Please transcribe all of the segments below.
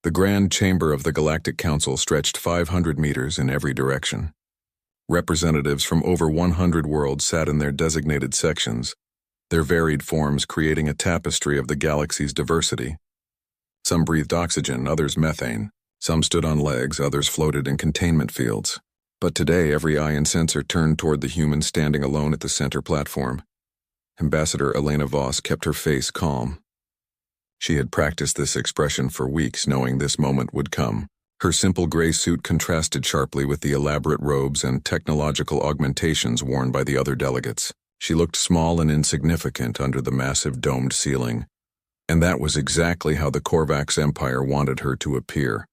The grand chamber of the Galactic Council stretched 500 meters in every direction. Representatives from over 100 worlds sat in their designated sections, their varied forms creating a tapestry of the galaxy's diversity. Some breathed oxygen, others methane. Some stood on legs, others floated in containment fields. But today, every eye and sensor turned toward the human standing alone at the center platform. Ambassador Elena Voss kept her face calm. She had practiced this expression for weeks, knowing this moment would come. Her simple gray suit contrasted sharply with the elaborate robes and technological augmentations worn by the other delegates. She looked small and insignificant under the massive domed ceiling. And that was exactly how the Korvax Empire wanted her to appear.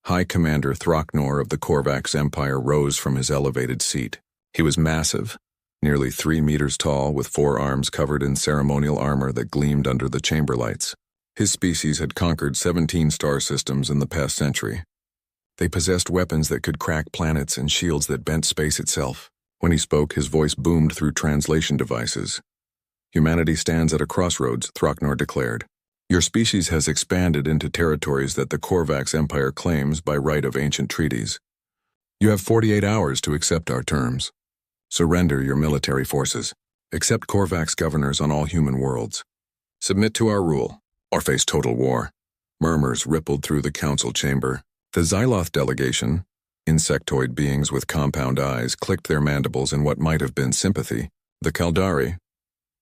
High Commander Throcknor of the Korvax Empire rose from his elevated seat. He was massive, nearly 3 meters tall, with 4 arms covered in ceremonial armor that gleamed under the chamber lights. His species had conquered 17 star systems in the past century. They possessed weapons that could crack planets and shields that bent space itself. When he spoke, his voice boomed through translation devices. Humanity stands at a crossroads, Throcknor declared. Your species has expanded into territories that the Korvax Empire claims by right of ancient treaties. You have 48 hours to accept our terms. Surrender your military forces. Accept Korvax governors on all human worlds. Submit to our rule, or face total war. Murmurs rippled through the council chamber. The Xyloth delegation, insectoid beings with compound eyes, clicked their mandibles in what might have been sympathy. The Kaldari,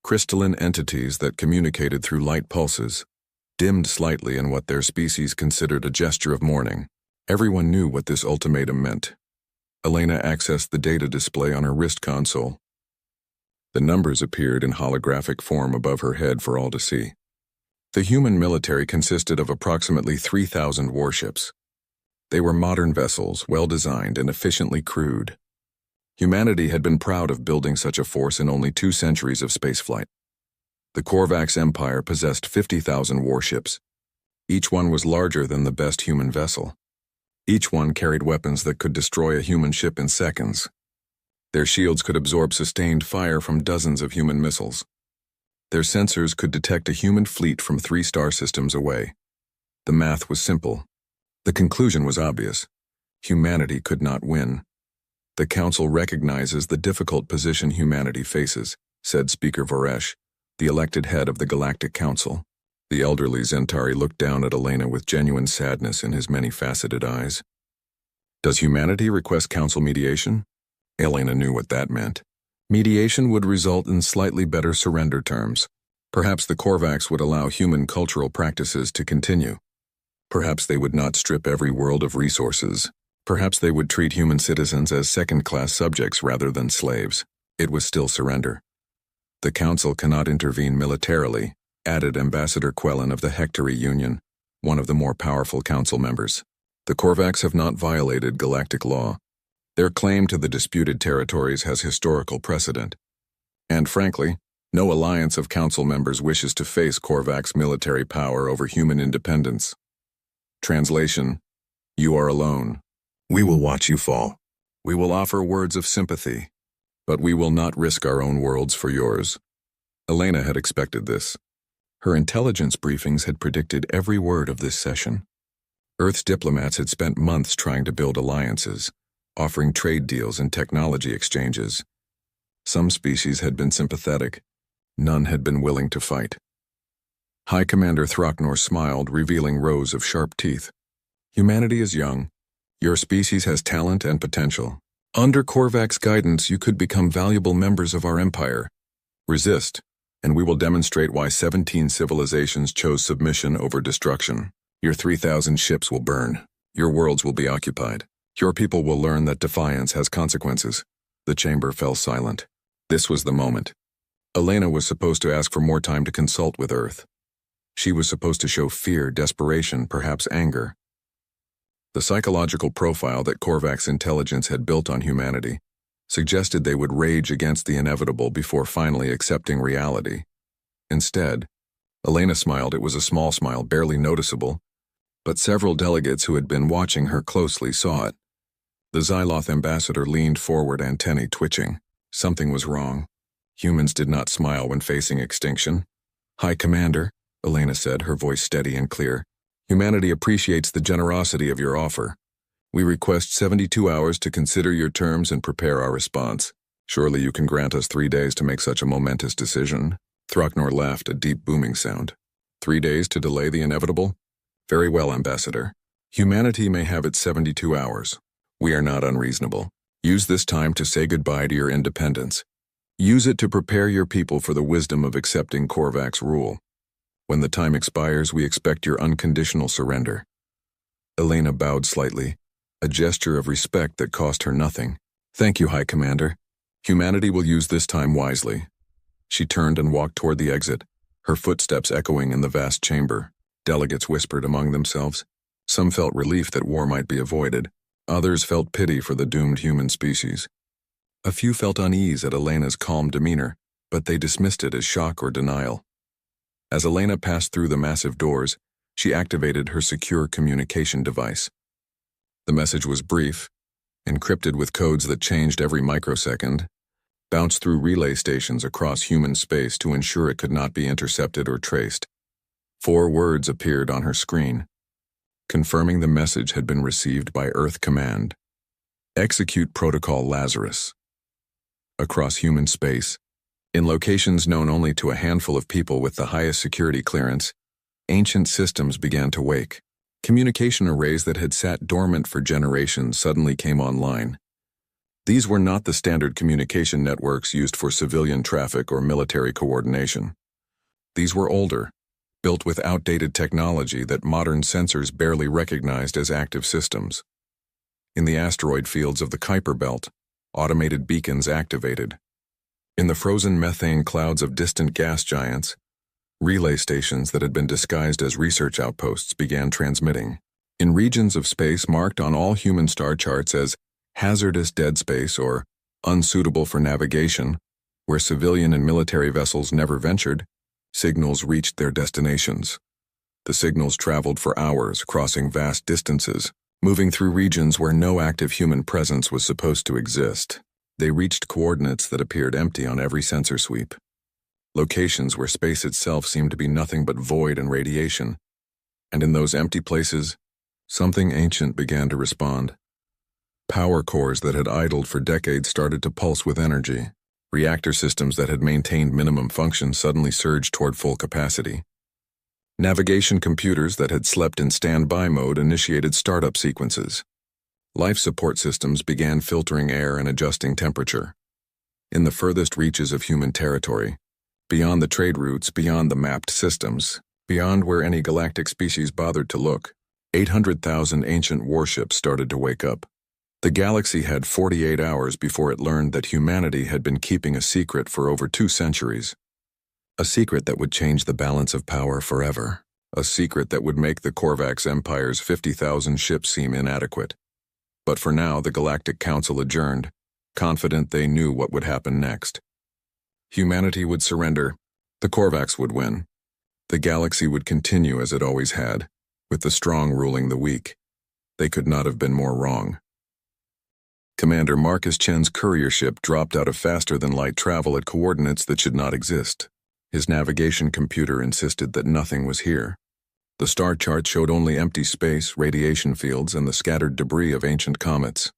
crystalline entities that communicated through light pulses, dimmed slightly in what their species considered a gesture of mourning. Everyone knew what this ultimatum meant. Elena accessed the data display on her wrist console. The numbers appeared in holographic form above her head for all to see. The human military consisted of approximately 3,000 warships. They were modern vessels, well-designed and efficiently crewed. Humanity had been proud of building such a force in only 2 centuries of spaceflight. The Korvax Empire possessed 50,000 warships. Each one was larger than the best human vessel. Each one carried weapons that could destroy a human ship in seconds. Their shields could absorb sustained fire from dozens of human missiles. Their sensors could detect a human fleet from 3 star systems away. The math was simple. The conclusion was obvious. Humanity could not win. The Council recognizes the difficult position humanity faces, said Speaker Voresh, the elected head of the Galactic Council. The elderly Zentari looked down at Elena with genuine sadness in his many-faceted eyes. Does humanity request council mediation? Elena knew what that meant. Mediation would result in slightly better surrender terms. Perhaps the Korvax would allow human cultural practices to continue. Perhaps they would not strip every world of resources. Perhaps they would treat human citizens as second-class subjects rather than slaves. It was still surrender. The Council cannot intervene militarily, added Ambassador Quellen of the Hectory Union, one of the more powerful council members. The Korvax have not violated galactic law. Their claim to the disputed territories has historical precedent. And frankly, no alliance of council members wishes to face Korvax military power over human independence. Translation: You are alone. We will watch you fall. We will offer words of sympathy, but we will not risk our own worlds for yours. Elena had expected this. Her intelligence briefings had predicted every word of this session. Earth's diplomats had spent months trying to build alliances, offering trade deals and technology exchanges. Some species had been sympathetic. None had been willing to fight. High Commander Throcknor smiled, revealing rows of sharp teeth. Humanity is young. Your species has talent and potential. Under Korvax guidance, you could become valuable members of our empire. Resist, and we will demonstrate why 17 civilizations chose submission over destruction. Your 3,000 ships will burn. Your worlds will be occupied. Your people will learn that defiance has consequences. The chamber fell silent. This was the moment. Elena was supposed to ask for more time to consult with Earth. She was supposed to show fear, desperation, perhaps anger. The psychological profile that Korvax intelligence had built on humanity suggested they would rage against the inevitable before finally accepting reality. Instead, Elena smiled. It was a small smile, barely noticeable, but several delegates who had been watching her closely saw it. The Xyloth ambassador leaned forward, antennae twitching. Something was wrong. Humans did not smile when facing extinction. High Commander, Elena said, her voice steady and clear, Humanity appreciates the generosity of your offer. We request 72 hours to consider your terms and prepare our response. Surely you can grant us 3 days to make such a momentous decision. Throcknor laughed, a deep booming sound. 3 days to delay the inevitable? Very well, Ambassador. Humanity may have its 72 hours. We are not unreasonable. Use this time to say goodbye to your independence. Use it to prepare your people for the wisdom of accepting Korvac's rule. When the time expires, we expect your unconditional surrender. Elena bowed slightly, a gesture of respect that cost her nothing. Thank you, High Commander. Humanity will use this time wisely. She turned and walked toward the exit, her footsteps echoing in the vast chamber. Delegates whispered among themselves. Some felt relief that war might be avoided. Others felt pity for the doomed human species. A few felt unease at Elena's calm demeanor, but they dismissed it as shock or denial. As Elena passed through the massive doors, she activated her secure communication device. The message was brief, encrypted with codes that changed every microsecond, bounced through relay stations across human space to ensure it could not be intercepted or traced. 4 words appeared on her screen, confirming the message had been received by Earth Command. Execute Protocol Lazarus. Across human space, in locations known only to a handful of people with the highest security clearance, ancient systems began to wake. Communication arrays that had sat dormant for generations suddenly came online. These were not the standard communication networks used for civilian traffic or military coordination. These were older, built with outdated technology that modern sensors barely recognized as active systems. In the asteroid fields of the Kuiper Belt, automated beacons activated. In the frozen methane clouds of distant gas giants, relay stations that had been disguised as research outposts began transmitting. In regions of space marked on all human star charts as hazardous dead space or unsuitable for navigation, where civilian and military vessels never ventured, signals reached their destinations. The signals traveled for hours, crossing vast distances, moving through regions where no active human presence was supposed to exist. They reached coordinates that appeared empty on every sensor sweep. Locations where space itself seemed to be nothing but void and radiation. And in those empty places, something ancient began to respond. Power cores that had idled for decades started to pulse with energy. Reactor systems that had maintained minimum function suddenly surged toward full capacity. Navigation computers that had slept in standby mode initiated startup sequences. Life support systems began filtering air and adjusting temperature. In the furthest reaches of human territory, beyond the trade routes, beyond the mapped systems, beyond where any galactic species bothered to look, 800,000 ancient warships started to wake up. The galaxy had 48 hours before it learned that humanity had been keeping a secret for over 2 centuries. A secret that would change the balance of power forever. A secret that would make the Korvax Empire's 50,000 ships seem inadequate. But for now, the Galactic Council adjourned, confident they knew what would happen next. Humanity would surrender. The Korvax would win. The galaxy would continue as it always had, with the strong ruling the weak. They could not have been more wrong. Commander Marcus Chen's courier ship dropped out of faster-than-light travel at coordinates that should not exist. His navigation computer insisted that nothing was here. The star chart showed only empty space, radiation fields, and the scattered debris of ancient comets.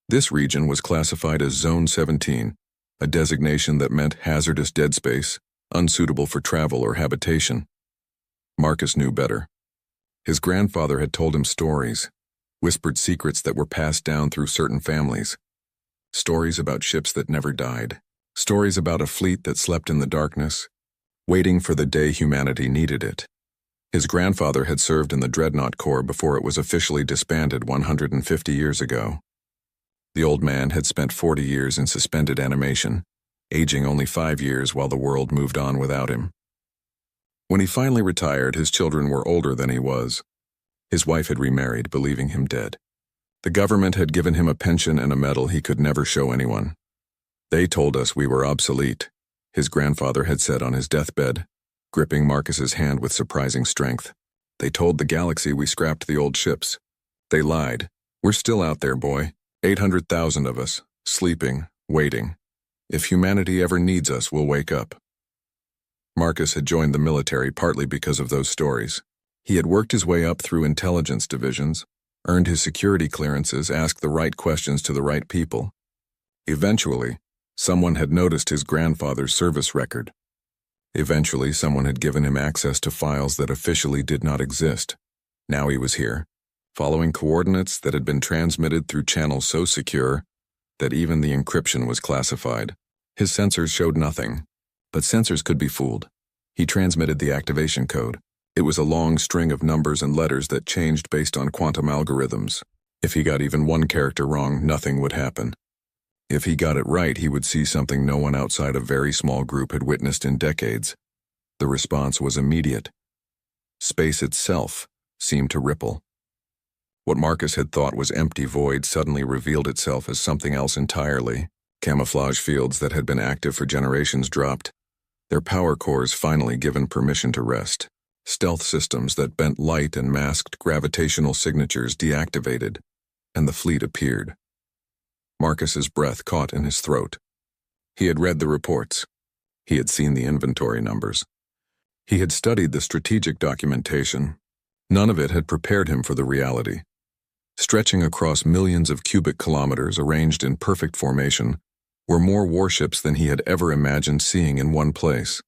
This region was classified as Zone 17, a designation that meant hazardous dead space, unsuitable for travel or habitation. Marcus knew better. His grandfather had told him stories, whispered secrets that were passed down through certain families. Stories about ships that never died. Stories about a fleet that slept in the darkness, waiting for the day humanity needed it. His grandfather had served in the Dreadnought Corps before it was officially disbanded 150 years ago. The old man had spent 40 years in suspended animation, aging only 5 years while the world moved on without him. When he finally retired, his children were older than he was. His wife had remarried, believing him dead. The government had given him a pension and a medal he could never show anyone. They told us we were obsolete, his grandfather had said on his deathbed, gripping Marcus's hand with surprising strength. They told the galaxy we scrapped the old ships. They lied. We're still out there, boy. 800,000 of us, sleeping, waiting. If humanity ever needs us, we'll wake up. Marcus had joined the military partly because of those stories. He had worked his way up through intelligence divisions, earned his security clearances, asked the right questions to the right people. Eventually, someone had noticed his grandfather's service record. Eventually, someone had given him access to files that officially did not exist. Now he was here, following coordinates that had been transmitted through channels so secure that even the encryption was classified. His sensors showed nothing, but sensors could be fooled. He transmitted the activation code. It was a long string of numbers and letters that changed based on quantum algorithms. If he got even one character wrong, nothing would happen. If he got it right, he would see something no one outside a very small group had witnessed in decades. The response was immediate. Space itself seemed to ripple. What Marcus had thought was empty void suddenly revealed itself as something else entirely. Camouflage fields that had been active for generations dropped, their power cores finally given permission to rest. Stealth systems that bent light and masked gravitational signatures deactivated, and the fleet appeared. Marcus's breath caught in his throat. He had read the reports. He had seen the inventory numbers. He had studied the strategic documentation. None of it had prepared him for the reality. Stretching across millions of cubic kilometers arranged in perfect formation were more warships than he had ever imagined seeing in one place.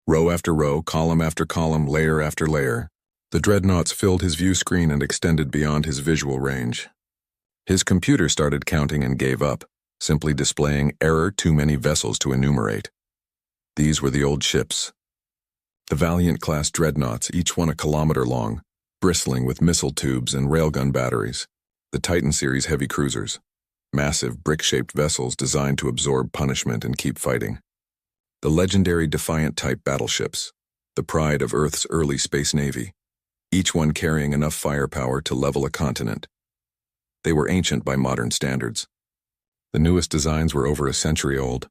Row after row, column after column, layer after layer, the Dreadnoughts filled his view screen and extended beyond his visual range. His computer started counting and gave up, simply displaying error, too many vessels to enumerate. These were the old ships. The Valiant-class Dreadnoughts, each one a kilometer long, bristling with missile tubes and railgun batteries. The Titan series heavy cruisers, massive brick-shaped vessels designed to absorb punishment and keep fighting. The legendary Defiant-type battleships, the pride of Earth's early space navy, each one carrying enough firepower to level a continent. They were ancient by modern standards. The newest designs were over a century old.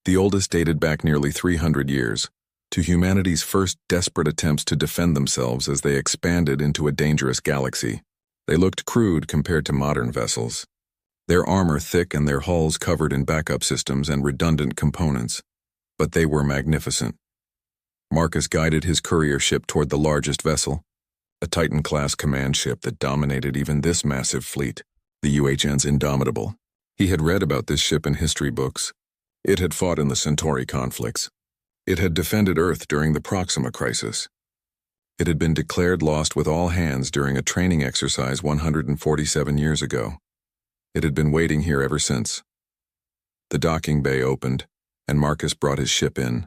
The oldest dated back nearly 300 years, to humanity's first desperate attempts to defend themselves as they expanded into a dangerous galaxy. They looked crude compared to modern vessels, their armor thick and their hulls covered in backup systems and redundant components. But they were magnificent. Marcus guided his courier ship toward the largest vessel, a Titan-class command ship that dominated even this massive fleet, the UHN's Indomitable. He had read about this ship in history books. It had fought in the Centauri conflicts. It had defended Earth during the Proxima crisis. It had been declared lost with all hands during a training exercise 147 years ago. It had been waiting here ever since. The docking bay opened, and Marcus brought his ship in.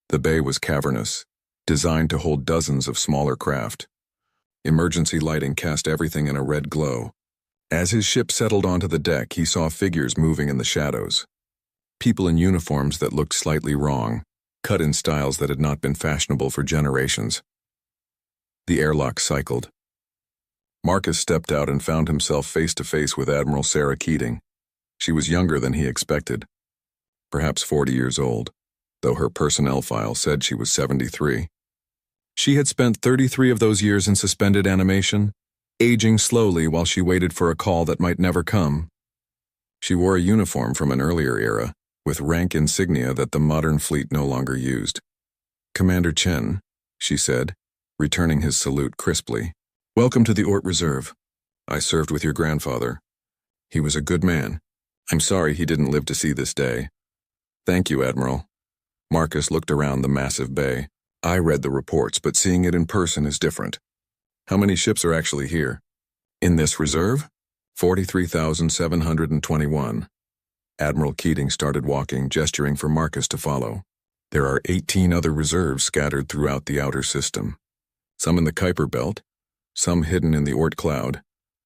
The bay was cavernous, designed to hold dozens of smaller craft. Emergency lighting cast everything in a red glow. As his ship settled onto the deck, he saw figures moving in the shadows. People in uniforms that looked slightly wrong, cut in styles that had not been fashionable for generations. The airlock cycled. Marcus stepped out and found himself face to face with Admiral Sarah Keating. She was younger than he expected. Perhaps 40 years old, though her personnel file said she was 73. She had spent 33 of those years in suspended animation, aging slowly while she waited for a call that might never come. She wore a uniform from an earlier era, with rank insignia that the modern fleet no longer used. "Commander Chen," she said, returning his salute crisply. "Welcome to the Ort Reserve. I served with your grandfather. He was a good man. I'm sorry he didn't live to see this day." "Thank you, Admiral." Marcus looked around the massive bay. "I read the reports, but seeing it in person is different. How many ships are actually here?" "In this reserve?" 43,721. Admiral Keating started walking, gesturing for Marcus to follow. "There are 18 other reserves scattered throughout the outer system. Some in the Kuiper Belt, some hidden in the Oort Cloud,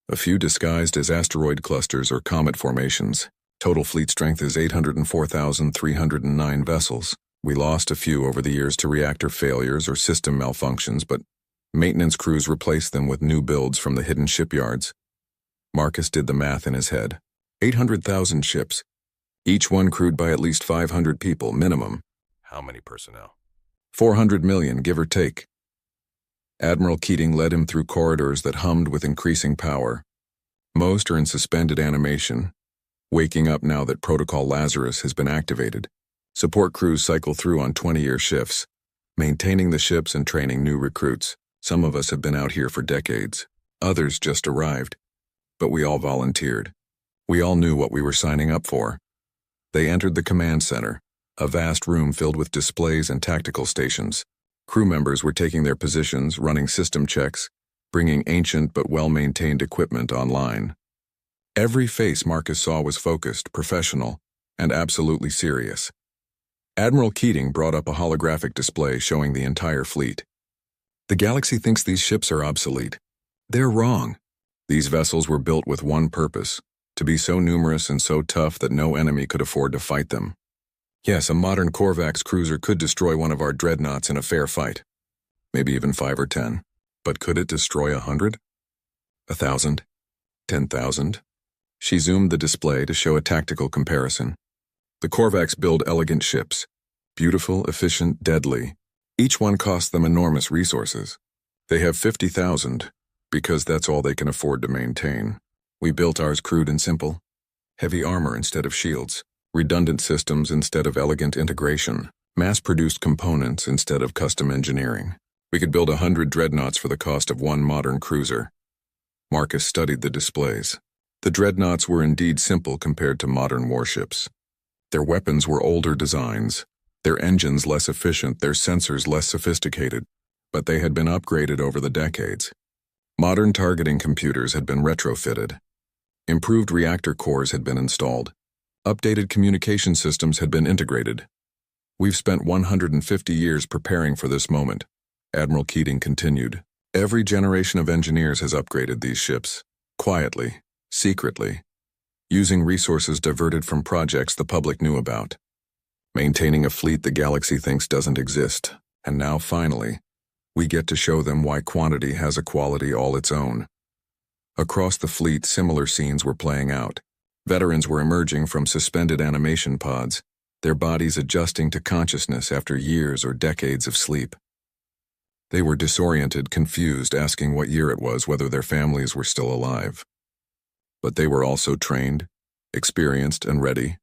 a few disguised as asteroid clusters or comet formations. Total fleet strength is 804,309 vessels. We lost a few over the years to reactor failures or system malfunctions, but maintenance crews replaced them with new builds from the hidden shipyards." Marcus did the math in his head. 800,000 ships, each one crewed by at least 500 people, minimum. How many personnel? 400 million, give or take. Admiral Keating led him through corridors that hummed with increasing power. Most are in suspended animation, waking up now that Protocol Lazarus has been activated. Support crews cycle through on 20-year shifts, maintaining the ships and training new recruits. Some of us have been out here for decades. Others just arrived. But we all volunteered. We all knew what we were signing up for. They entered the command center, a vast room filled with displays and tactical stations. Crew members were taking their positions, running system checks, bringing ancient but well-maintained equipment online. Every face Marcus saw was focused, professional, and absolutely serious. Admiral Keating brought up a holographic display showing the entire fleet. The galaxy thinks these ships are obsolete. They're wrong. These vessels were built with one purpose: to be so numerous and so tough that no enemy could afford to fight them. Yes, a modern Korvax cruiser could destroy one of our dreadnoughts in a fair fight. Maybe even 5 or 10. But could it destroy 100? 1,000? 10,000? She zoomed the display to show a tactical comparison. The Korvax build elegant ships. Beautiful, efficient, deadly. Each one costs them enormous resources. They have 50,000, because that's all they can afford to maintain. We built ours crude and simple. Heavy armor instead of shields. Redundant systems instead of elegant integration. Mass-produced components instead of custom engineering. We could build 100 dreadnoughts for the cost of one modern cruiser. Marcus studied the displays. The dreadnoughts were indeed simple compared to modern warships. Their weapons were older designs, their engines less efficient, their sensors less sophisticated, but they had been upgraded over the decades. Modern targeting computers had been retrofitted. Improved reactor cores had been installed. Updated communication systems had been integrated. We've spent 150 years preparing for this moment, Admiral Keating continued. Every generation of engineers has upgraded these ships, quietly, secretly, using resources diverted from projects the public knew about. Maintaining a fleet the galaxy thinks doesn't exist, and now finally, we get to show them why quantity has a quality all its own. Across the fleet, similar scenes were playing out. Veterans were emerging from suspended animation pods, their bodies adjusting to consciousness after years or decades of sleep. They were disoriented, confused, asking what year it was, whether their families were still alive. But they were also trained, experienced, and ready.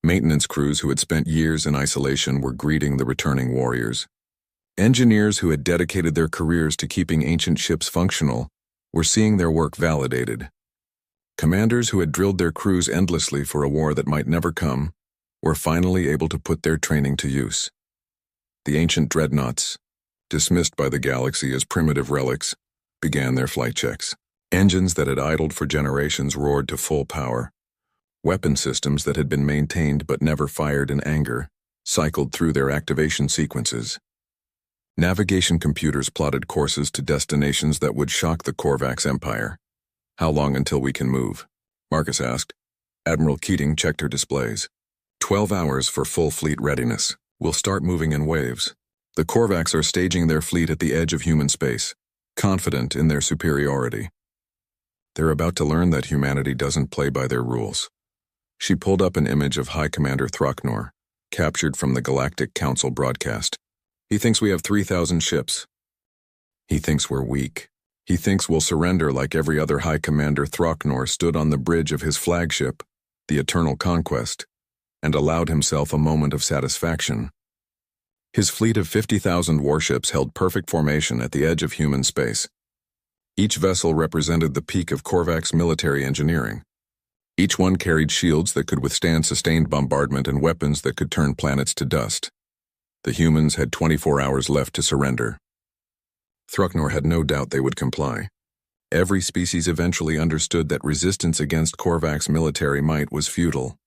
Maintenance crews who had spent years in isolation were greeting the returning warriors. Engineers who had dedicated their careers to keeping ancient ships functional were seeing their work validated. Commanders who had drilled their crews endlessly for a war that might never come were finally able to put their training to use. The ancient dreadnoughts, dismissed by the galaxy as primitive relics, began their flight checks. Engines that had idled for generations roared to full power. Weapon systems that had been maintained but never fired in anger cycled through their activation sequences. Navigation computers plotted courses to destinations that would shock the Korvax Empire. How long until we can move? Marcus asked. Admiral Keating checked her displays. 12 hours for full fleet readiness. We'll start moving in waves. The Korvax are staging their fleet at the edge of human space, confident in their superiority. They're about to learn that humanity doesn't play by their rules. She pulled up an image of High Commander Throcknor, captured from the Galactic Council broadcast. He thinks we have 3,000 ships. He thinks we're weak. He thinks we'll surrender like every other High Commander. Throcknor stood on the bridge of his flagship, the Eternal Conquest, and allowed himself a moment of satisfaction. His fleet of 50,000 warships held perfect formation at the edge of human space. Each vessel represented the peak of Korvax military engineering. Each one carried shields that could withstand sustained bombardment and weapons that could turn planets to dust. The humans had 24 hours left to surrender. Throcknor had no doubt they would comply. Every species eventually understood that resistance against Korvax military might was futile.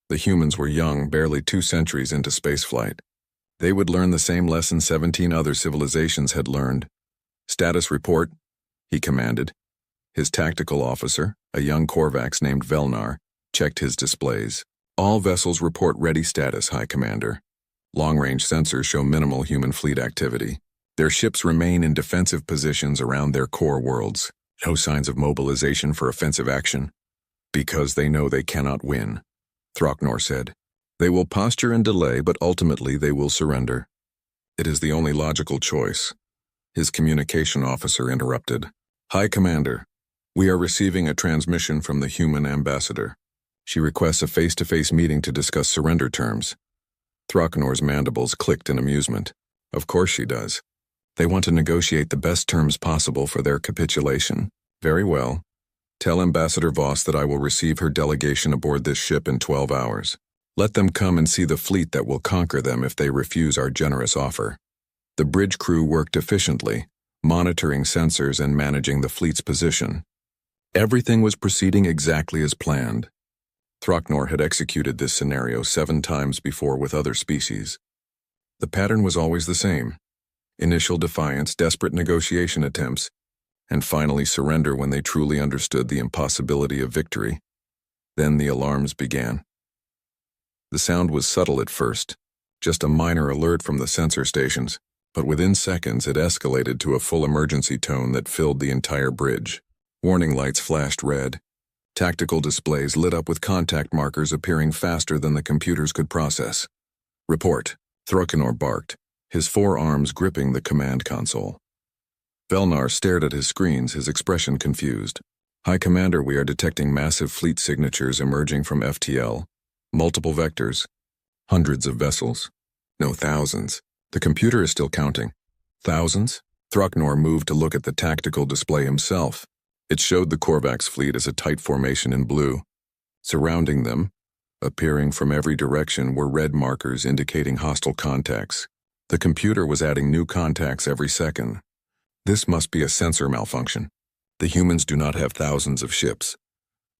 The humans were young, barely 2 centuries into spaceflight. They would learn the same lesson 17 other civilizations had learned. Status report, he commanded. His tactical officer, a young Korvax named Velnar, checked his displays. All vessels report ready status, High Commander. Long-range sensors show minimal human fleet activity. Their ships remain in defensive positions around their core worlds. No signs of mobilization for offensive action. Because they know they cannot win, Throcknor said. They will posture and delay, but ultimately they will surrender. It is the only logical choice. His communication officer interrupted. High Commander, we are receiving a transmission from the human ambassador. She requests a face-to-face meeting to discuss surrender terms. Throcknor's mandibles clicked in amusement. Of course she does. They want to negotiate the best terms possible for their capitulation. Very well. Tell Ambassador Voss that I will receive her delegation aboard this ship in 12 hours. Let them come and see the fleet that will conquer them if they refuse our generous offer. The bridge crew worked efficiently, monitoring sensors and managing the fleet's position. Everything was proceeding exactly as planned. Throcknor had executed this scenario 7 times before with other species. The pattern was always the same. Initial defiance, desperate negotiation attempts, and finally surrender when they truly understood the impossibility of victory. Then the alarms began. The sound was subtle at first, just a minor alert from the sensor stations, but within seconds it escalated to a full emergency tone that filled the entire bridge. Warning lights flashed red. Tactical displays lit up with contact markers appearing faster than the computers could process. Report, Throcknor barked, his forearms gripping the command console. Velnar stared at his screens, his expression confused. High Commander, we are detecting massive fleet signatures emerging from FTL. Multiple vectors. Hundreds of vessels. No, thousands. The computer is still counting. Thousands? Throcknor moved to look at the tactical display himself. It showed the Korvax fleet as a tight formation in blue. Surrounding them, appearing from every direction, were red markers indicating hostile contacts. The computer was adding new contacts every second. This must be a sensor malfunction. The humans do not have thousands of ships.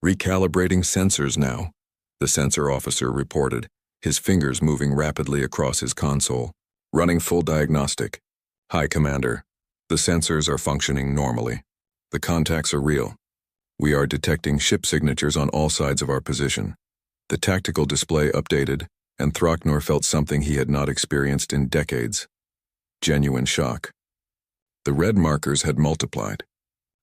Recalibrating sensors now, the sensor officer reported, his fingers moving rapidly across his console. Running full diagnostic. High Commander, the sensors are functioning normally. The contacts are real. We are detecting ship signatures on all sides of our position. The tactical display updated, and Throcknor felt something he had not experienced in decades. Genuine shock. The red markers had multiplied.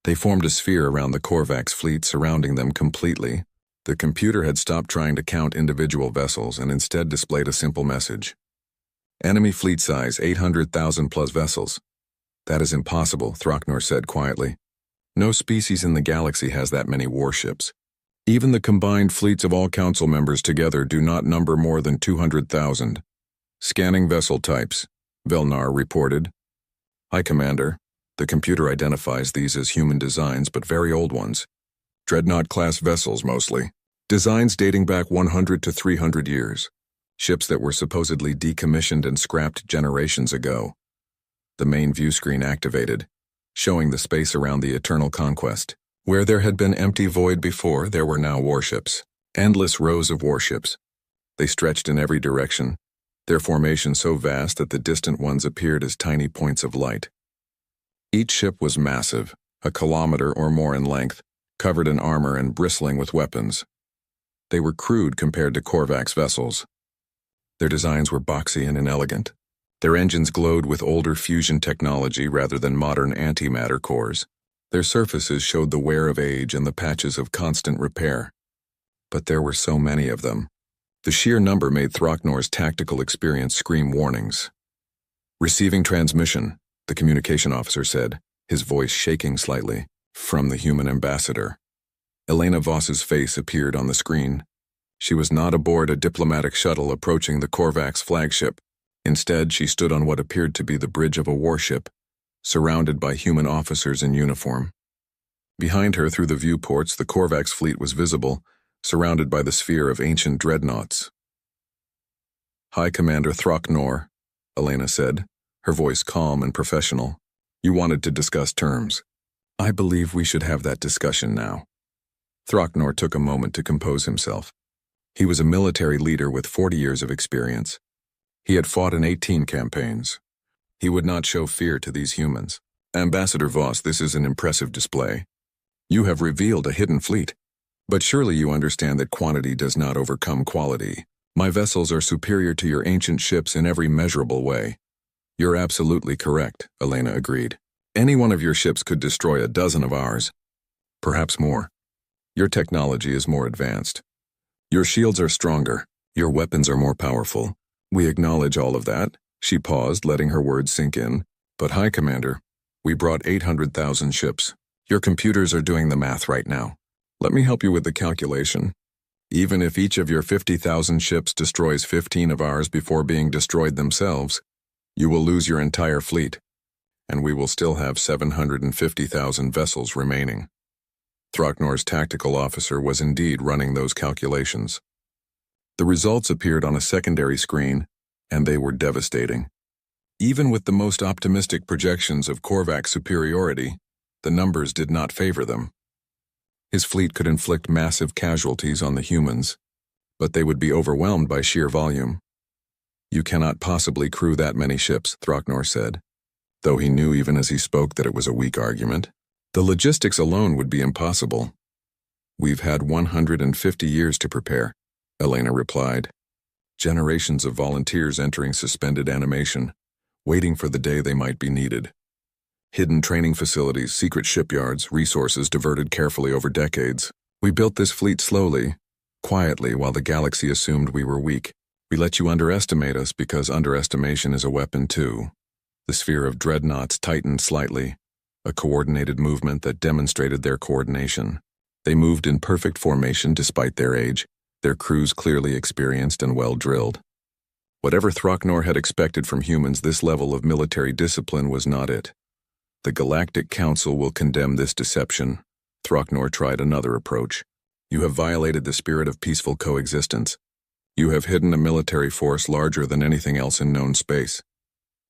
They formed a sphere around the Korvax fleet, surrounding them completely. The computer had stopped trying to count individual vessels and instead displayed a simple message. Enemy fleet size 800,000 plus vessels. That is impossible, Throcknor said quietly. No species in the galaxy has that many warships. Even the combined fleets of all council members together do not number more than 200,000. Scanning vessel types, Velnar reported. High Commander, the computer identifies these as human designs but very old ones. Dreadnought-class vessels mostly. Designs dating back 100 to 300 years. Ships that were supposedly decommissioned and scrapped generations ago. The main view screen activated, showing the space around the Eternal Conquest. Where there had been empty void before, there were now warships. Endless rows of warships. They stretched in every direction, their formation so vast that the distant ones appeared as tiny points of light. Each ship was massive, a kilometer or more in length, covered in armor and bristling with weapons. They were crude compared to Korvax vessels. Their designs were boxy and inelegant. Their engines glowed with older fusion technology rather than modern antimatter cores. Their surfaces showed the wear of age and the patches of constant repair. But there were so many of them. The sheer number made Throcknor's tactical experience scream warnings. Receiving transmission, the communication officer said, his voice shaking slightly, from the human ambassador. Elena Voss's face appeared on the screen. She was not aboard a diplomatic shuttle approaching the Korvax flagship. Instead, she stood on what appeared to be the bridge of a warship, surrounded by human officers in uniform. Behind her, through the viewports, the Korvax fleet was visible, surrounded by the sphere of ancient dreadnoughts. High Commander Throcknor, Elena said, her voice calm and professional. You wanted to discuss terms. I believe we should have that discussion now. Throcknor took a moment to compose himself. He was a military leader with 40 years of experience. He had fought in 18 campaigns. He would not show fear to these humans. Ambassador Voss, this is an impressive display. You have revealed a hidden fleet. But surely you understand that quantity does not overcome quality. My vessels are superior to your ancient ships in every measurable way. You're absolutely correct, Elena agreed. Any one of your ships could destroy a dozen of ours. Perhaps more. Your technology is more advanced. Your shields are stronger. Your weapons are more powerful. We acknowledge all of that. She paused, letting her words sink in. But High Commander, we brought 800,000 ships. Your computers are doing the math right now. Let me help you with the calculation. Even if each of your 50,000 ships destroys 15 of ours before being destroyed themselves, you will lose your entire fleet. and we will still have 750,000 vessels remaining. Throcknor's tactical officer was indeed running those calculations. The results appeared on a secondary screen, and they were devastating. Even with the most optimistic projections of Korvac's superiority, the numbers did not favor them. His fleet could inflict massive casualties on the humans, but they would be overwhelmed by sheer volume. "You cannot possibly crew that many ships," Throcknor said, though he knew even as he spoke that it was a weak argument. "The logistics alone would be impossible." "We've had 150 years to prepare," Elena replied. "Generations of volunteers entering suspended animation, waiting for the day they might be needed. Hidden training facilities, secret shipyards, resources diverted carefully over decades. We built this fleet slowly, quietly, while the galaxy assumed we were weak. We let you underestimate us because underestimation is a weapon too." The sphere of Dreadnoughts tightened slightly, a coordinated movement that demonstrated their coordination. They moved in perfect formation despite their age, their crews clearly experienced and well-drilled. Whatever Throcknor had expected from humans, this level of military discipline was not it. "The Galactic Council will condemn this deception." Throcknor tried another approach. "You have violated the spirit of peaceful coexistence. You have hidden a military force larger than anything else in known space."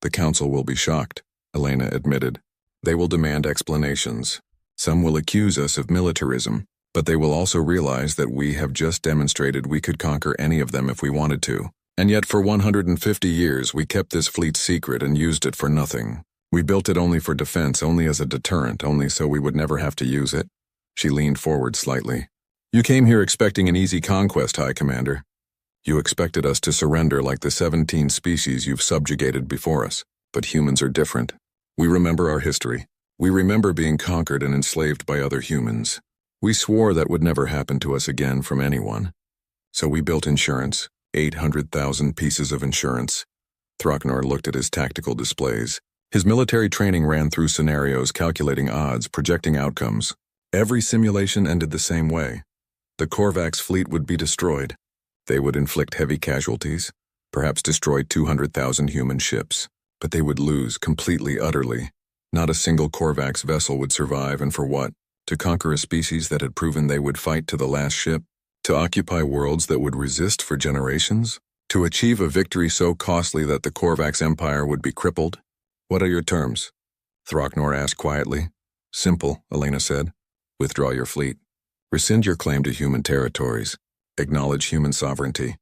"The Council will be shocked," Elena admitted. "They will demand explanations. Some will accuse us of militarism, but they will also realize that we have just demonstrated we could conquer any of them if we wanted to. And yet for 150 years we kept this fleet secret and used it for nothing. We built it only for defense, only as a deterrent, only so we would never have to use it." She leaned forward slightly. "You came here expecting an easy conquest, High Commander. You expected us to surrender like the 17 species you've subjugated before us. But humans are different. We remember our history. We remember being conquered and enslaved by other humans. We swore that would never happen to us again from anyone. So we built insurance, 800,000 pieces of insurance." Throcknor looked at his tactical displays. His military training ran through scenarios, calculating odds, projecting outcomes. Every simulation ended the same way. The Korvac's fleet would be destroyed. They would inflict heavy casualties, perhaps destroy 200,000 human ships. But they would lose completely, utterly. Not a single Korvac's vessel would survive, and for what? To conquer a species that had proven they would fight to the last ship? To occupy worlds that would resist for generations? To achieve a victory so costly that the Korvac's empire would be crippled? "What are your terms?" Throcknor asked quietly. "Simple," Elena said. "Withdraw your fleet. Rescind your claim to human territories. Acknowledge human sovereignty.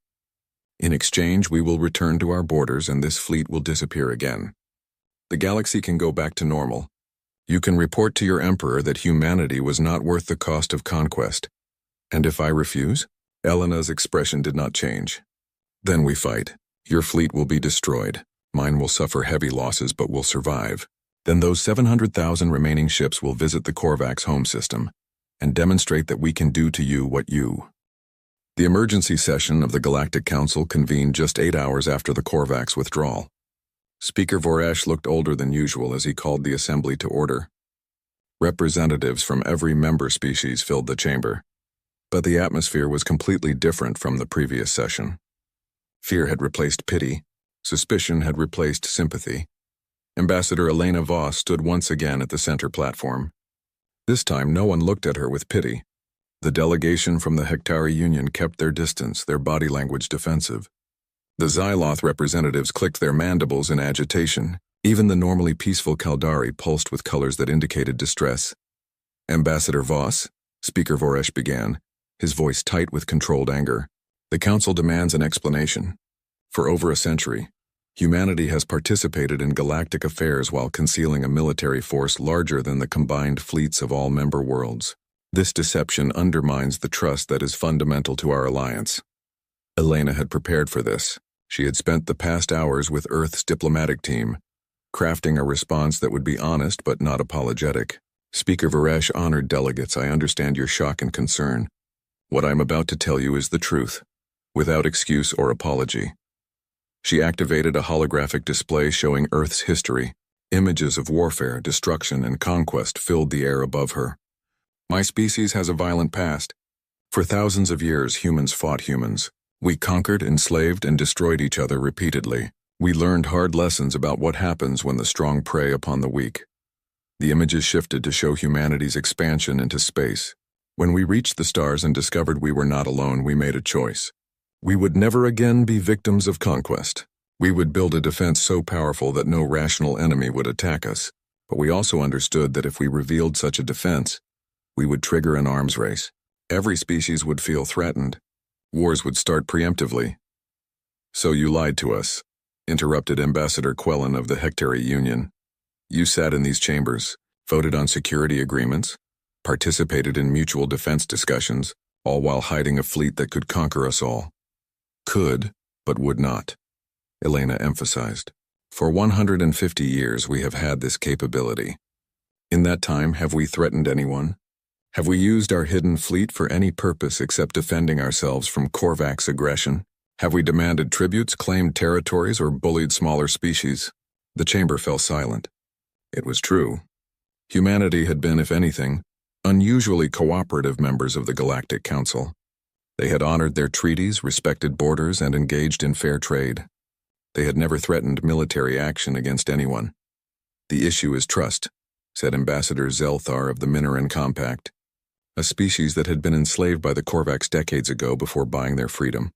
In exchange, we will return to our borders and this fleet will disappear again. The galaxy can go back to normal. You can report to your emperor that humanity was not worth the cost of conquest. And if I refuse?" Elena's expression did not change. "Then we fight. Your fleet will be destroyed. Mine will suffer heavy losses but will survive. Then those 700,000 remaining ships will visit the Korvac's home system and demonstrate that we can do to you what you." The emergency session of the Galactic Council convened just 8 hours after the Korvac's withdrawal. Speaker Voresh looked older than usual as he called the assembly to order. Representatives from every member species filled the chamber, but the atmosphere was completely different from the previous session. Fear had replaced pity. Suspicion had replaced sympathy. Ambassador Elena Voss stood once again at the center platform. This time no one looked at her with pity. The delegation from the Hektari Union kept their distance, their body language defensive. The Xyloth representatives clicked their mandibles in agitation. Even the normally peaceful Kaldari pulsed with colors that indicated distress. "Ambassador Voss," Speaker Voresh began, his voice tight with controlled anger. "The Council demands an explanation. For over a century, humanity has participated in galactic affairs while concealing a military force larger than the combined fleets of all member worlds. This deception undermines the trust that is fundamental to our alliance." Elena had prepared for this. She had spent the past hours with Earth's diplomatic team, crafting a response that would be honest but not apologetic. "Speaker Voresh, honored delegates, I understand your shock and concern. What I'm about to tell you is the truth, without excuse or apology." She activated a holographic display showing Earth's history. Images of warfare, destruction, and conquest filled the air above her. "My species has a violent past. For thousands of years, humans fought humans. We conquered, enslaved, and destroyed each other repeatedly. We learned hard lessons about what happens when the strong prey upon the weak. The images shifted to show humanity's expansion into space. When we reached the stars and discovered we were not alone, we made a choice. We would never again be victims of conquest. We would build a defense so powerful that no rational enemy would attack us. But we also understood that if we revealed such a defense, we would trigger an arms race. Every species would feel threatened. Wars would start preemptively. So you lied to us, interrupted Ambassador Quellen of the Hectary Union. You sat in these chambers, voted on security agreements, participated in mutual defense discussions, all while hiding a fleet that could conquer us all. Could, but would not, Elena emphasized. For 150 years we have had this capability. In that time, have we threatened anyone? Have we used our hidden fleet for any purpose except defending ourselves from Korvax aggression? Have we demanded tributes, claimed territories, or bullied smaller species? The chamber fell silent. It was true. Humanity had been, if anything, unusually cooperative members of the Galactic Council. They had honored their treaties, respected borders, and engaged in fair trade. They had never threatened military action against anyone. The issue is trust, said Ambassador Zelthar of the Minoran Compact, a species that had been enslaved by the Korvax decades ago before buying their freedom.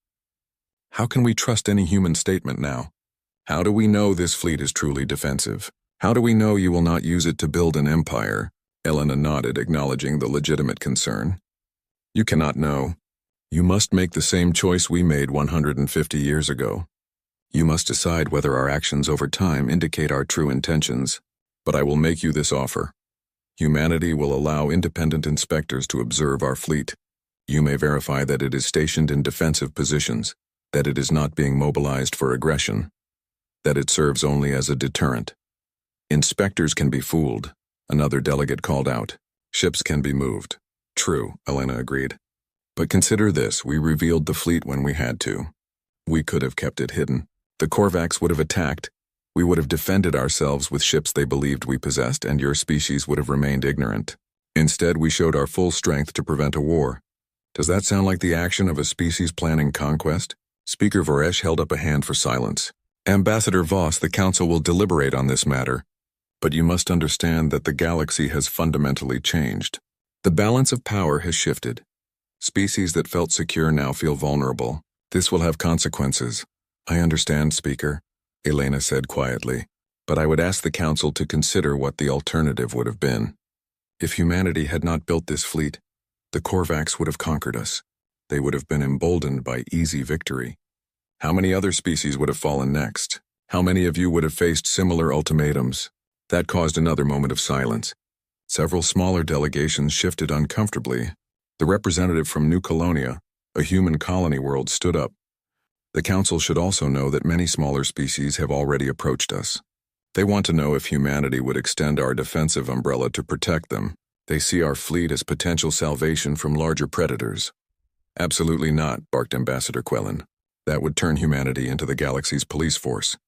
How can we trust any human statement now? How do we know this fleet is truly defensive? How do we know you will not use it to build an empire? Elena nodded, acknowledging the legitimate concern. You cannot know. You must make the same choice we made 150 years ago. You must decide whether our actions over time indicate our true intentions. But I will make you this offer. Humanity will allow independent inspectors to observe our fleet. You may verify that it is stationed in defensive positions, that it is not being mobilized for aggression, that it serves only as a deterrent. Inspectors can be fooled, another delegate called out. Ships can be moved. True, Elena agreed. But consider this, we revealed the fleet when we had to. We could have kept it hidden. The Korvax would have attacked. We would have defended ourselves with ships they believed we possessed, and your species would have remained ignorant. Instead, we showed our full strength to prevent a war. Does that sound like the action of a species planning conquest? Speaker Voresh held up a hand for silence. Ambassador Voss, the Council will deliberate on this matter. But you must understand that the galaxy has fundamentally changed. The balance of power has shifted. Species that felt secure now feel vulnerable. This will have consequences. I understand, Speaker, Elena said quietly, but I would ask the Council to consider what the alternative would have been. If humanity had not built this fleet, the Korvax would have conquered us. They would have been emboldened by easy victory. How many other species would have fallen next? How many of you would have faced similar ultimatums? That caused another moment of silence. Several smaller delegations shifted uncomfortably. The representative from New Colonia, a human colony world, stood up. The Council should also know that many smaller species have already approached us. They want to know if humanity would extend our defensive umbrella to protect them. They see our fleet as potential salvation from larger predators. Absolutely not, barked Ambassador Quellen. That would turn humanity into the galaxy's police force.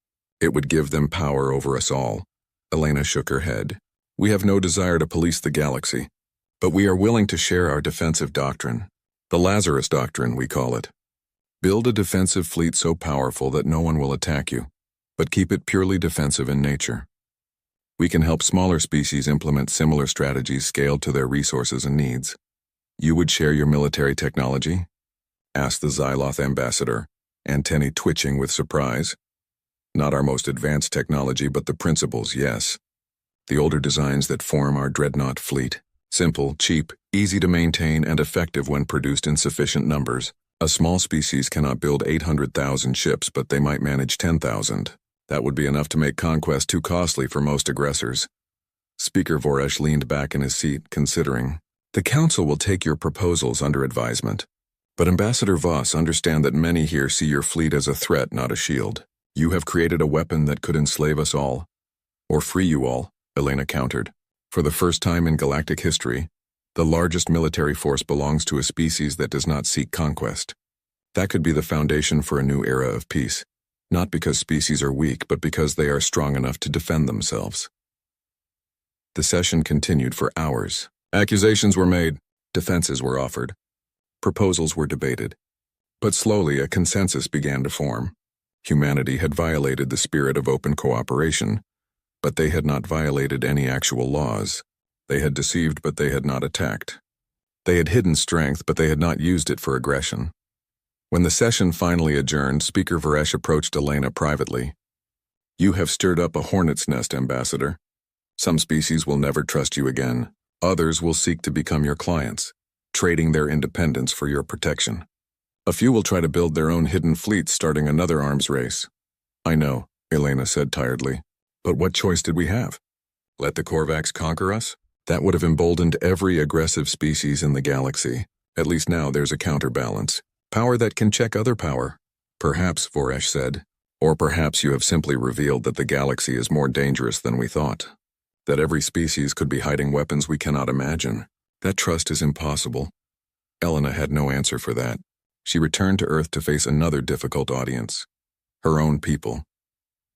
It would give them power over us all. Elena shook her head. We have no desire to police the galaxy, but we are willing to share our defensive doctrine. The Lazarus Doctrine, we call it. Build a defensive fleet so powerful that no one will attack you, but keep it purely defensive in nature. We can help smaller species implement similar strategies scaled to their resources and needs. You would share your military technology? Asked the Xyloth ambassador, antennae twitching with surprise. Not our most advanced technology, but the principles, yes. The older designs that form our Dreadnought fleet. Simple, cheap, easy to maintain, and effective when produced in sufficient numbers. A small species cannot build 800,000 ships, but they might manage 10,000. That would be enough to make conquest too costly for most aggressors. Speaker Voresh leaned back in his seat, considering. The Council will take your proposals under advisement. But Ambassador Voss, understand that many here see your fleet as a threat, not a shield. You have created a weapon that could enslave us all. Or free you all, Elena countered. For the first time in galactic history, the largest military force belongs to a species that does not seek conquest. That could be the foundation for a new era of peace, not because species are weak, but because they are strong enough to defend themselves. The session continued for hours. Accusations were made, defenses were offered, proposals were debated. But slowly a consensus began to form. Humanity had violated the spirit of open cooperation, but they had not violated any actual laws. They had deceived, but they had not attacked. They had hidden strength, but they had not used it for aggression. When the session finally adjourned, Speaker Varesh approached Elena privately. "You have stirred up a hornet's nest, Ambassador. Some species will never trust you again. Others will seek to become your clients, trading their independence for your protection. A few will try to build their own hidden fleets, starting another arms race." "I know," Elena said tiredly. "But what choice did we have? Let the Korvax conquer us? That would have emboldened every aggressive species in the galaxy. At least now there's a counterbalance. Power that can check other power." "Perhaps," Varesh said. "Or perhaps you have simply revealed that the galaxy is more dangerous than we thought. That every species could be hiding weapons we cannot imagine. That trust is impossible." Elena had no answer for that. She returned to Earth to face another difficult audience. Her own people.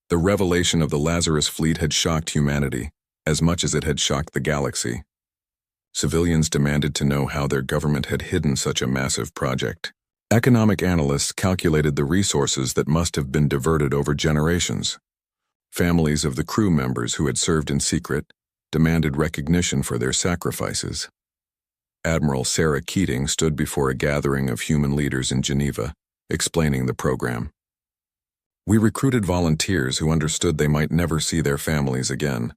The revelation of the Lazarus fleet had shocked humanity, as much as it had shocked the galaxy. Civilians demanded to know how their government had hidden such a massive project. Economic analysts calculated the resources that must have been diverted over generations. Families of the crew members who had served in secret demanded recognition for their sacrifices. Admiral Sarah Keating stood before a gathering of human leaders in Geneva, explaining the program. "We recruited volunteers who understood they might never see their families again.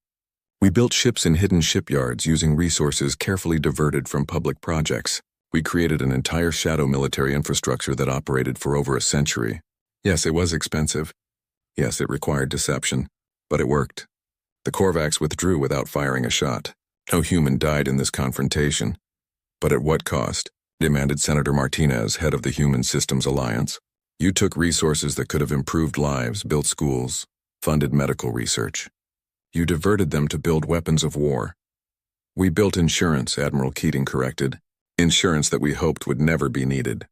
We built ships in hidden shipyards using resources carefully diverted from public projects. We created an entire shadow military infrastructure that operated for over a century. Yes, it was expensive. Yes, it required deception, but it worked. The Korvax withdrew without firing a shot. No human died in this confrontation. But at what cost?" demanded Senator Martinez, head of the Human Systems Alliance. "You took resources that could have improved lives, built schools, funded medical research. You diverted them to build weapons of war." "We built insurance," Admiral Keating corrected. "Insurance that we hoped would never be needed.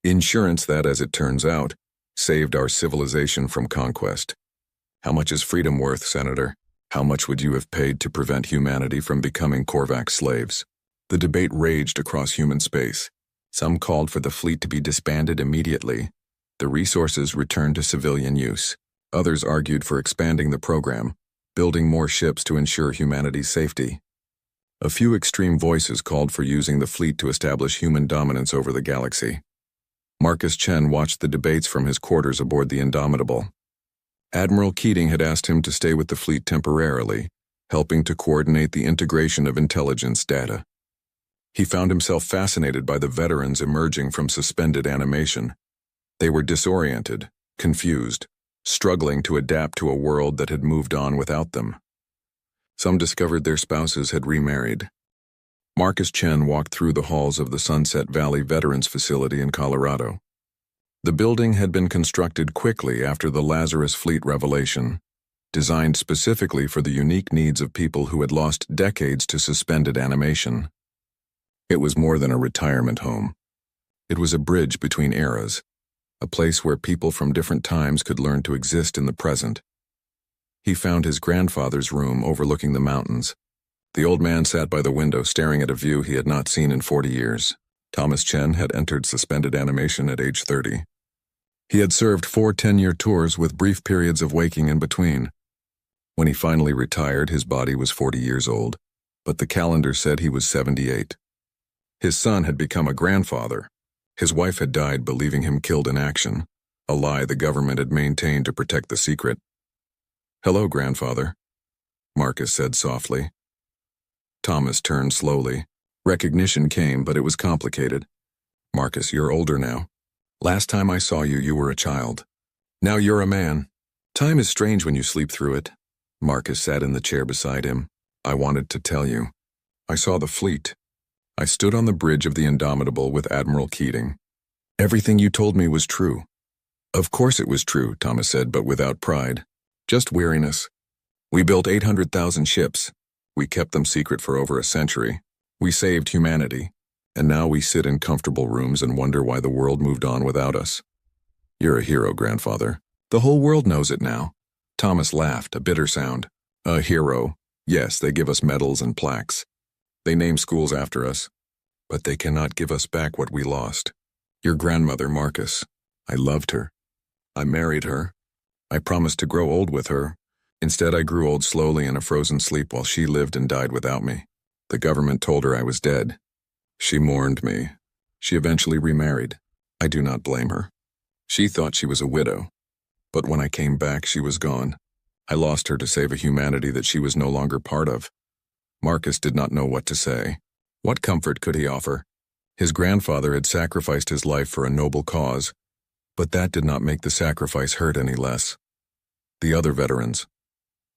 Insurance that, as it turns out, saved our civilization from conquest. How much is freedom worth, Senator? How much would you have paid to prevent humanity from becoming Korvax slaves?" The debate raged across human space. Some called for the fleet to be disbanded immediately, the resources returned to civilian use. Others argued for expanding the program, building more ships to ensure humanity's safety. A few extreme voices called for using the fleet to establish human dominance over the galaxy. Marcus Chen watched the debates from his quarters aboard the Indomitable. Admiral Keating had asked him to stay with the fleet temporarily, helping to coordinate the integration of intelligence data. He found himself fascinated by the veterans emerging from suspended animation. They were disoriented, confused, struggling to adapt to a world that had moved on without them. Some discovered their spouses had remarried. Marcus Chen walked through the halls of the Sunset Valley Veterans Facility in Colorado. The building had been constructed quickly after the Lazarus Fleet revelation, designed specifically for the unique needs of people who had lost decades to suspended animation. It was more than a retirement home. It was a bridge between eras, a place where people from different times could learn to exist in the present. He found his grandfather's room overlooking the mountains. The old man sat by the window staring at a view he had not seen in 40 years. Thomas Chen had entered suspended animation at age 30. He had served 4 10-year tours with brief periods of waking in between. When he finally retired, his body was 40 years old, but the calendar said he was 78. His son had become a grandfather. His wife had died, believing him killed in action, a lie the government had maintained to protect the secret. "Hello, grandfather," Marcus said softly. Thomas turned slowly. Recognition came, but it was complicated. "Marcus, you're older now. Last time I saw you, you were a child. Now you're a man. Time is strange when you sleep through it." Marcus sat in the chair beside him. "I wanted to tell you. I saw the fleet. I stood on the bridge of the Indomitable with Admiral Keating. Everything you told me was true." "Of course it was true," Thomas said, but without pride. Just weariness. "We built 800,000 ships. We kept them secret for over a century. We saved humanity. And now we sit in comfortable rooms and wonder why the world moved on without us." "You're a hero, grandfather. The whole world knows it now." Thomas laughed, a bitter sound. "A hero. Yes, they give us medals and plaques. They name schools after us. But they cannot give us back what we lost. Your grandmother, Marcus. I loved her. I married her. I promised to grow old with her. Instead, I grew old slowly in a frozen sleep while she lived and died without me. The government told her I was dead. She mourned me. She eventually remarried. I do not blame her. She thought she was a widow. But when I came back, she was gone. I lost her to save a humanity that she was no longer part of. Marcus did not know what to say. What comfort could he offer? His grandfather had sacrificed his life for a noble cause, but that did not make the sacrifice hurt any less. The other veterans.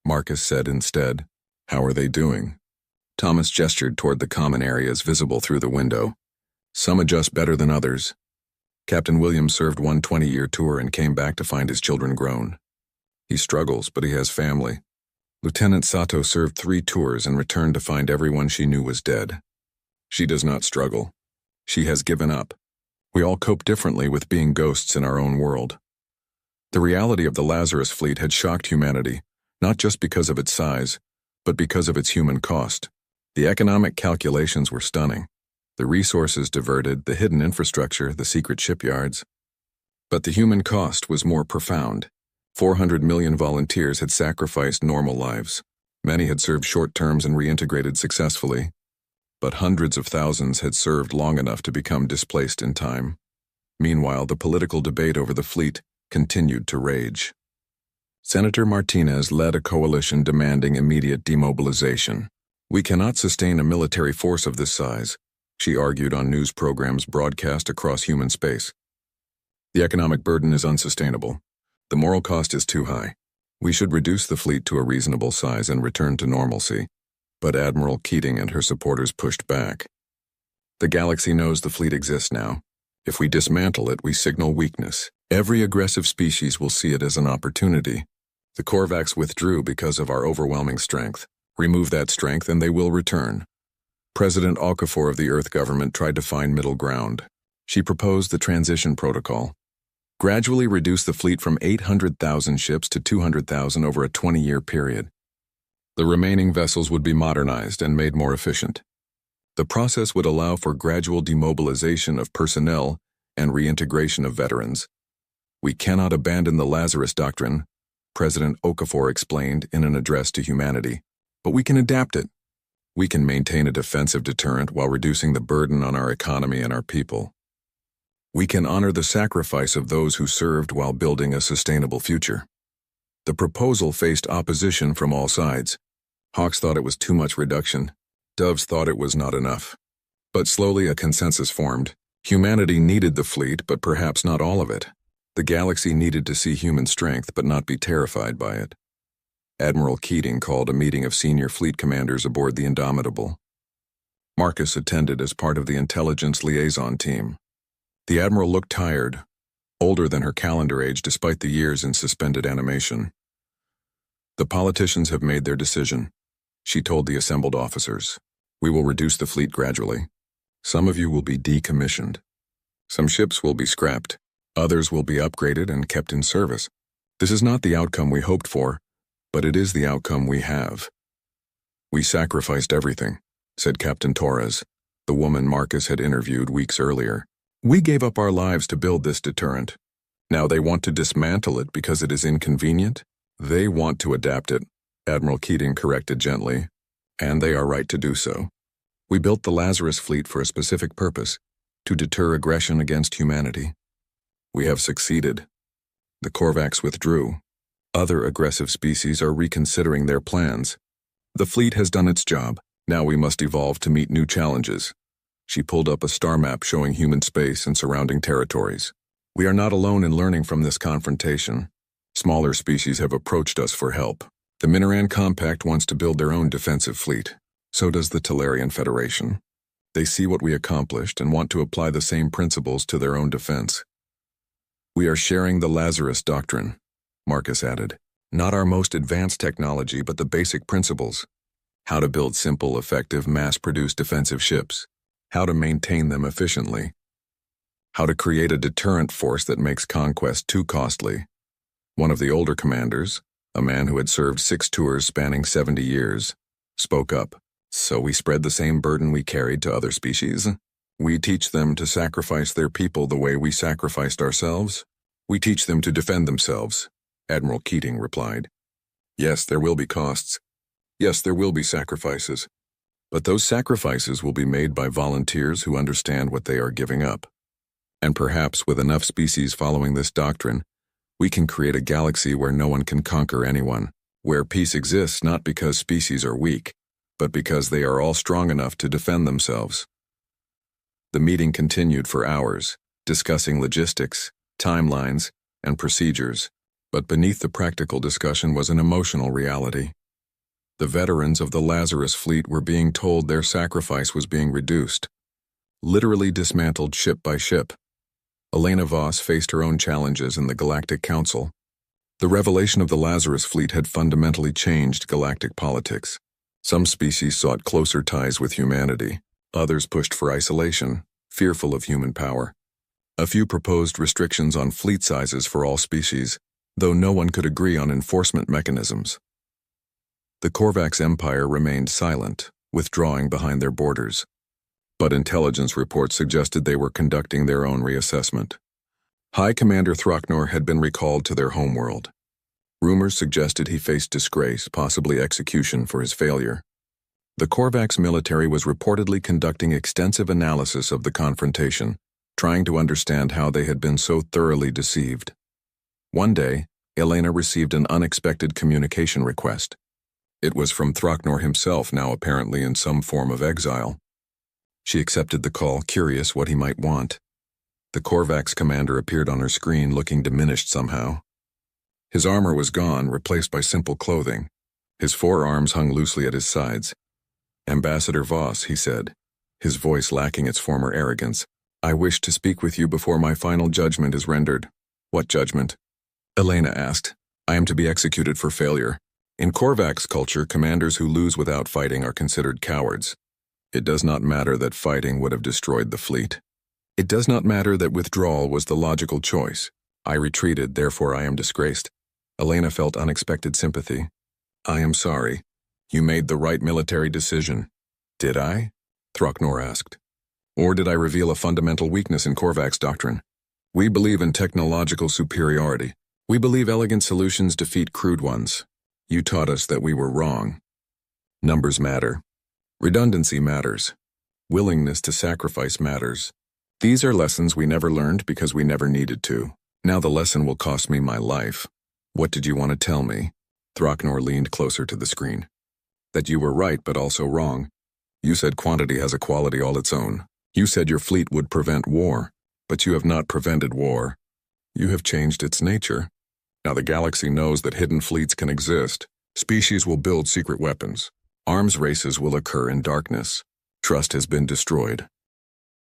Marcus said instead, "How are they doing?" Thomas gestured toward the common areas visible through the window. Some adjust better than others. Captain Williams served one 20-year tour and came back to find his children grown. He struggles, but he has family. Lieutenant Sato served 3 tours and returned to find everyone she knew was dead. She does not struggle. She has given up. We all cope differently with being ghosts in our own world. The reality of the Lazarus fleet had shocked humanity, not just because of its size, but because of its human cost. The economic calculations were stunning. The resources diverted, the hidden infrastructure, the secret shipyards. But the human cost was more profound. 400 million volunteers had sacrificed normal lives. Many had served short terms and reintegrated successfully. But hundreds of thousands had served long enough to become displaced in time. Meanwhile, the political debate over the fleet continued to rage. Senator Martinez led a coalition demanding immediate demobilization. "We cannot sustain a military force of this size," she argued on news programs broadcast across human space. "The economic burden is unsustainable. The moral cost is too high. We should reduce the fleet to a reasonable size and return to normalcy." But Admiral Keating and her supporters pushed back. "The galaxy knows the fleet exists now. If we dismantle it, we signal weakness. Every aggressive species will see it as an opportunity. The Korvax withdrew because of our overwhelming strength. Remove that strength and they will return." President Okafor of the Earth government tried to find middle ground. She proposed the transition protocol. Gradually reduce the fleet from 800,000 ships to 200,000 over a 20-year period. The remaining vessels would be modernized and made more efficient. The process would allow for gradual demobilization of personnel and reintegration of veterans. "We cannot abandon the Lazarus Doctrine," President Okafor explained in an address to humanity. "But we can adapt it. We can maintain a defensive deterrent while reducing the burden on our economy and our people. We can honor the sacrifice of those who served while building a sustainable future." The proposal faced opposition from all sides. Hawks thought it was too much reduction. Doves thought it was not enough. But slowly a consensus formed. Humanity needed the fleet, but perhaps not all of it. The galaxy needed to see human strength, but not be terrified by it. Admiral Keating called a meeting of senior fleet commanders aboard the Indomitable. Marcus attended as part of the intelligence liaison team. The Admiral looked tired, older than her calendar age despite the years in suspended animation. "The politicians have made their decision," she told the assembled officers. "We will reduce the fleet gradually. Some of you will be decommissioned. Some ships will be scrapped. Others will be upgraded and kept in service. This is not the outcome we hoped for, but it is the outcome we have." "We sacrificed everything," said Captain Torres, the woman Marcus had interviewed weeks earlier. "We gave up our lives to build this deterrent. Now they want to dismantle it because it is inconvenient? They want to adapt it," Admiral Keating corrected gently, "and they are right to do so. We built the Lazarus fleet for a specific purpose, to deter aggression against humanity. We have succeeded. The Korvax withdrew. Other aggressive species are reconsidering their plans. The fleet has done its job. Now we must evolve to meet new challenges." She pulled up a star map showing human space and surrounding territories. "We are not alone in learning from this confrontation. Smaller species have approached us for help. The Minoran Compact wants to build their own defensive fleet. So does the Talarian Federation. They see what we accomplished and want to apply the same principles to their own defense. We are sharing the Lazarus Doctrine," Marcus added. "Not our most advanced technology, but the basic principles. How to build simple, effective, mass-produced defensive ships. How to maintain them efficiently. How to create a deterrent force that makes conquest too costly." One of the older commanders, a man who had served 6 tours spanning 70 years, spoke up. "So we spread the same burden we carried to other species? We teach them to sacrifice their people the way we sacrificed ourselves? We teach them to defend themselves, Admiral Keating replied. Yes, there will be costs. Yes, there will be sacrifices. But those sacrifices will be made by volunteers who understand what they are giving up. And perhaps with enough species following this doctrine, we can create a galaxy where no one can conquer anyone, where peace exists not because species are weak, but because they are all strong enough to defend themselves. The meeting continued for hours, discussing logistics, timelines, and procedures, but beneath the practical discussion was an emotional reality. The veterans of the Lazarus fleet were being told their sacrifice was being reduced, literally dismantled ship by ship. Elena Voss faced her own challenges in the Galactic Council. The revelation of the Lazarus fleet had fundamentally changed galactic politics. Some species sought closer ties with humanity. Others pushed for isolation, fearful of human power. A few proposed restrictions on fleet sizes for all species, though no one could agree on enforcement mechanisms. The Korvax Empire remained silent, withdrawing behind their borders. But intelligence reports suggested they were conducting their own reassessment. High Commander Throcknor had been recalled to their homeworld. Rumors suggested he faced disgrace, possibly execution for his failure. The Korvax military was reportedly conducting extensive analysis of the confrontation, trying to understand how they had been so thoroughly deceived. One day, Elena received an unexpected communication request. It was from Throcknor himself, now apparently in some form of exile. She accepted the call, curious what he might want. The Korvax commander appeared on her screen, looking diminished somehow. His armor was gone, replaced by simple clothing. His forearms hung loosely at his sides. "Ambassador Voss," he said, his voice lacking its former arrogance, "I wish to speak with you before my final judgment is rendered." "What judgment?" Elena asked. "I am to be executed for failure. In Korvax culture, commanders who lose without fighting are considered cowards. It does not matter that fighting would have destroyed the fleet. It does not matter that withdrawal was the logical choice. I retreated, therefore I am disgraced." Elena felt unexpected sympathy. "I am sorry. You made the right military decision." "Did I?" Throcknor asked. "Or did I reveal a fundamental weakness in Korvax doctrine? We believe in technological superiority. We believe elegant solutions defeat crude ones. You taught us that we were wrong. Numbers matter. Redundancy matters. Willingness to sacrifice matters. These are lessons we never learned because we never needed to. Now the lesson will cost me my life. What did you want to tell me?" Throcknor leaned closer to the screen. "That you were right but also wrong. You said quantity has a quality all its own. You said your fleet would prevent war, but you have not prevented war. You have changed its nature. Now the galaxy knows that hidden fleets can exist. Species will build secret weapons. Arms races will occur in darkness. Trust has been destroyed.